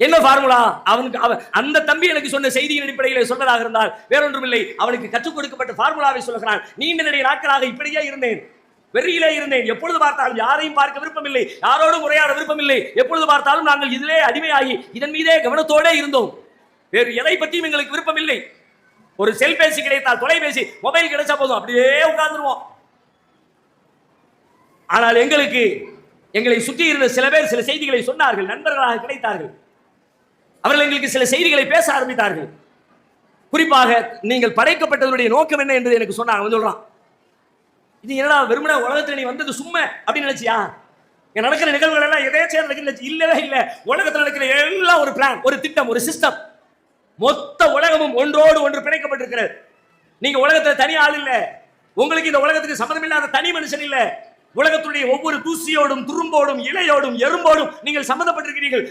என்ன ஃபார்முலா? அவனுக்கு அந்த தம்பி எனக்கு சொன்ன செய்தியின் அடிப்படையில் சொல்வதாக இருந்தால் வேறொன்றுமில்லை, அவனுக்கு கற்றுக் கொடுக்கப்பட்ட ஃபார்முலாவை சொல்லுகிறான். நீண்ட நெடிய நாட்களாக இப்படியே இருந்தேன், வெறியிலே இருந்தேன், எப்பொழுது பார்த்தாலும் யாரையும் பார்க்க விருப்பமில்லை, யாரோடும் உரையாட விருப்பமில்லை, எப்பொழுது பார்த்தாலும் நாங்கள் இதிலே அடிமையாகி இதன் மீதே கவனத்தோடு இருந்தோம், வேறு எதை பற்றியும் எங்களுக்கு விருப்பமில்லை. ஒரு செல்பேசி கிடைத்தால், தொலைபேசி மொபைல் கிடைச்சா போதும், அப்படியே உட்கார்ந்துருவோம். ஆனால் எங்களை சுற்றி இருந்த சில பேர் சில செய்திகளை சொன்னார்கள், நண்பர்களாக கிடைத்தார்கள். அவர்கள் எங்களுக்கு சில செய்திகளை பேச ஆரம்பித்தார்கள். குறிப்பாக நீங்கள் படைக்கப்பட்டதனுடைய நோக்கம் என்ன என்று எனக்கு சொன்னாங்க. சொல்றான், இது என்னடா வெறுமனே உலகத்தில் நீ வந்தது சும்மா அப்படின்னு நினைச்சியா? இங்க நடக்கிற நிகழ்வுகள் எல்லாம் எதேச்சே நடக்குது? இல்லவே இல்லை. உலகத்தில் நடக்கிற எல்லாம் ஒரு பிளான், ஒரு திட்டம், ஒரு சிஸ்டம். மொத்த உலகமும் ஒன்றோடு ஒன்று பிணைக்கப்பட்டிருக்கிறது. நீங்க உலகத்துல தனி ஆள் இல்ல, உங்களுக்கு இந்த உலகத்துக்கு சம்பந்தம் இல்லாத தனி மனுஷன் இல்ல. உலகத்துடைய ஒவ்வொரு தூசியோடும், துரும்போடும், இலையோடும், எறும்போடும் நீங்கள் சம்பந்தப்பட்டிருக்கிறீர்கள்.